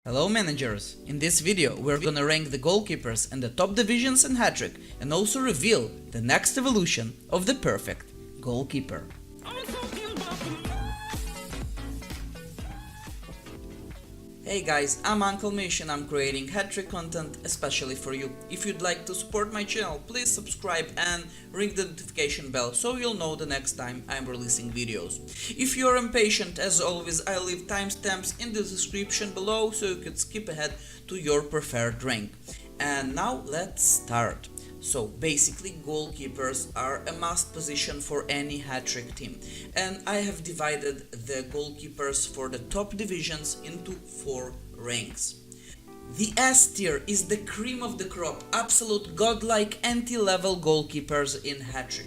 Hello managers! In this video we're gonna rank the goalkeepers in the top divisions in Hattrick and also reveal the next evolution of the perfect goalkeeper. Hey guys, I'm Uncle Mish and I'm creating Hattrick content especially for you. If you'd like to support my channel, please subscribe and ring the notification bell so you'll know the next time I'm releasing videos. If you're impatient, as always, I leave timestamps in the description below so you could skip ahead to your preferred rank. And now let's start. So basically goalkeepers are a must position for any hat-trick team, and I have divided the goalkeepers for the top divisions into 4 ranks. The S tier is the cream of the crop, absolute godlike anti-level goalkeepers in hat-trick.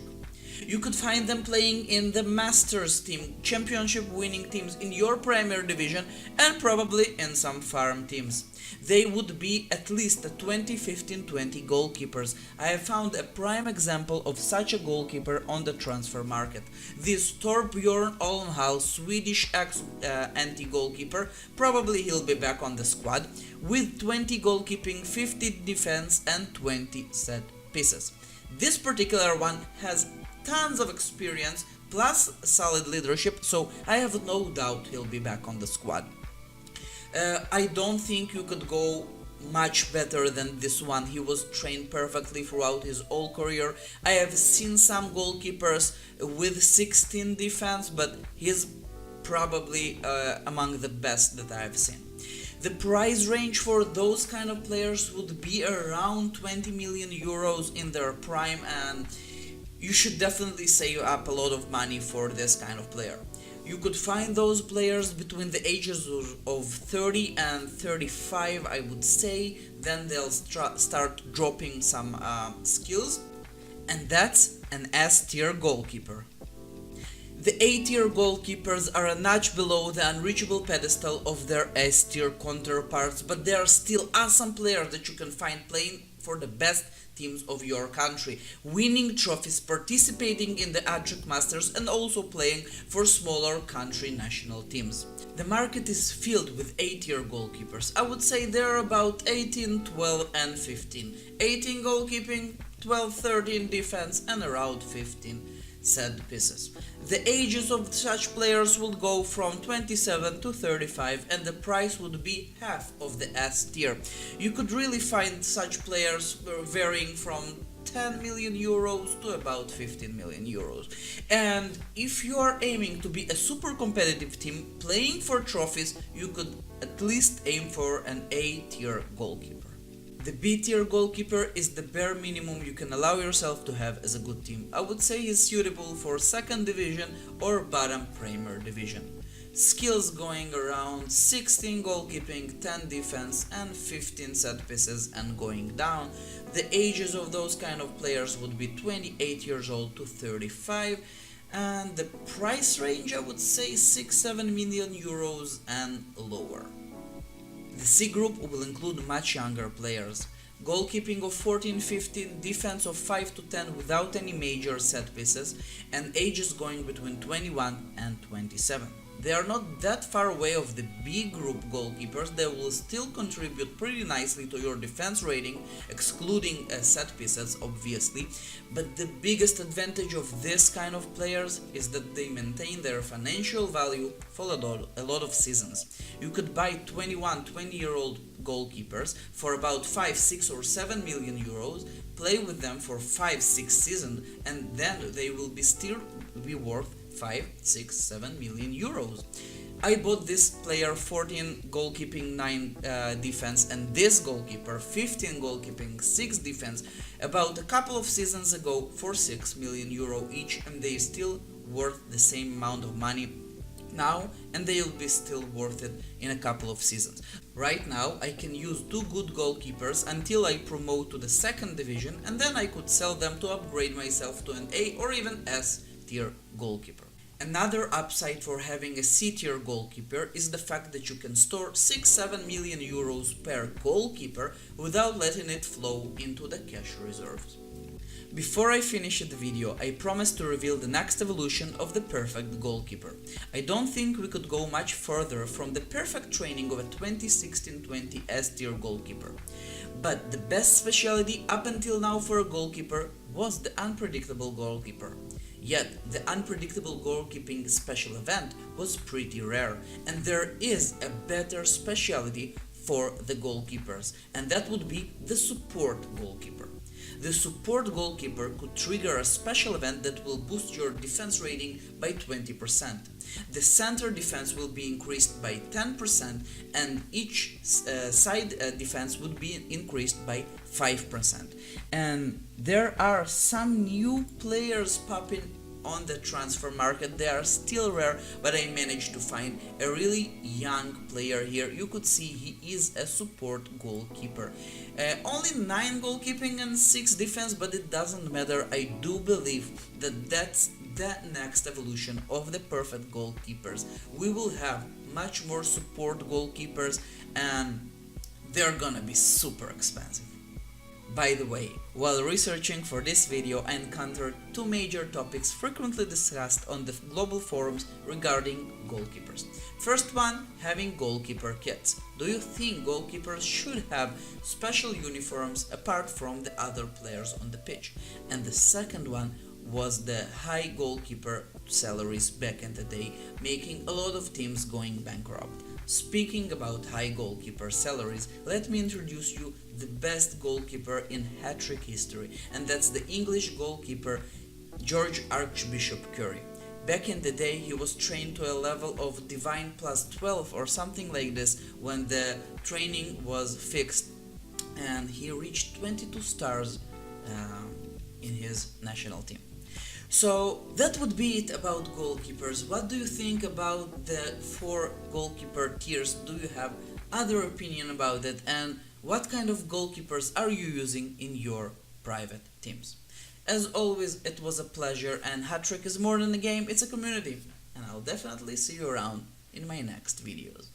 You could find them playing in the Masters team, championship winning teams in your Premier Division and probably in some farm teams. They would be at least a 20-15-20 goalkeepers. I have found a prime example of such a goalkeeper on the transfer market. This Torbjorn Ollenhall, Swedish anti-goalkeeper, probably he'll be back on the squad, with 20 goalkeeping, 50 defense and 20 set pieces. This particular one has tons of experience plus solid leadership, so I have no doubt he'll be back on the squad. I don't think you could go much better than this one. He was trained perfectly throughout his whole career. I have seen some goalkeepers with 16 defense, but he's probably among the best that I've seen. The price range for those kind of players would be around 20 million euros in their prime, and you should definitely save up a lot of money for this kind of player. You could find those players between the ages of 30 and 35, I would say. Then they'll start dropping some skills, and that's an S tier goalkeeper. The A tier goalkeepers are a notch below the unreachable pedestal of their S tier counterparts, but they are still awesome players that you can find playing for the best teams of your country, winning trophies, participating in the Hattrick Masters and also playing for smaller country national teams. The market is filled with A-tier goalkeepers. I would say they're about 18, 12 and 15. 18 goalkeeping, 12, 13 defense and around 15 set pieces. The ages of such players would go from 27 to 35 and the price would be half of the S tier. You could really find such players varying from 10 million euros to about 15 million euros. And if you are aiming to be a super competitive team playing for trophies, you could at least aim for an A tier goalkeeper. The B tier goalkeeper is the bare minimum you can allow yourself to have as a good team. I would say is suitable for second division or bottom Premier Division. Skills going around 16 goalkeeping, 10 defense and 15 set pieces and going down. The ages of those kind of players would be 28 years old to 35, and the price range I would say 6-7 million euros and lower. The C group will include much younger players. Goalkeeping of 14-15, defense of 5 to 10 without any major set pieces, and ages going between 21 and 27. They are not that far away of the B group goalkeepers. They will still contribute pretty nicely to your defense rating, excluding set pieces obviously, but the biggest advantage of this kind of players is that they maintain their financial value for a lot of seasons. You could buy 21-20-year-old goalkeepers for about 5, 6 or 7 million euros, play with them for 5-6 seasons, and then they will still be worth 5, 6, 7 million euros. I bought this player 14 goalkeeping, 9 defense and this goalkeeper 15 goalkeeping, 6 defense about a couple of seasons ago for 6 million euro each, and they still worth the same amount of money now, and they'll be still worth it in a couple of seasons. Right now I can use 2 good goalkeepers until I promote to the second division, and then I could sell them to upgrade myself to an A or even S tier goalkeeper. Another upside for having a C tier goalkeeper is the fact that you can store 6-7 million euros per goalkeeper without letting it flow into the cash reserves. Before I finish the video, I promised to reveal the next evolution of the perfect goalkeeper. I don't think we could go much further from the perfect training of a 2016-20 S-tier goalkeeper. But the best specialty up until now for a goalkeeper was the unpredictable goalkeeper. Yet, the unpredictable goalkeeping special event was pretty rare, and there is a better specialty for the goalkeepers, and that would be the support goalkeeper. The support goalkeeper could trigger a special event that will boost your defense rating by 20%. The center defense will be increased by 10% and each side defense would be increased by 5%. And there are some new players popping on the transfer market. They are still rare, but I managed to find a really young player here. You could see he is a support goalkeeper. Only 9 goalkeeping and 6 defense, but it doesn't matter. I do believe that that's the next evolution of the perfect goalkeepers. We will have much more support goalkeepers and they're gonna be super expensive. By the way, while researching for this video, I encountered 2 major topics frequently discussed on the global forums regarding goalkeepers. First one, having goalkeeper kits. Do you think goalkeepers should have special uniforms apart from the other players on the pitch? And the second one was the high goalkeeper salaries back in the day, making a lot of teams going bankrupt. Speaking about high goalkeeper salaries, let me introduce you the best goalkeeper in Hattrick history, and that's the English goalkeeper George Archbishop Curry. Back in the day, he was trained to a level of Divine plus 12 or something like this when the training was fixed, and he reached 22 stars in his national team. So that would be it about goalkeepers. What do you think about the 4 goalkeeper tiers? Do you have other opinion about it? And what kind of goalkeepers are you using in your private teams? As always, it was a pleasure, and Hattrick is more than a game, it's a community. And I'll definitely see you around in my next videos.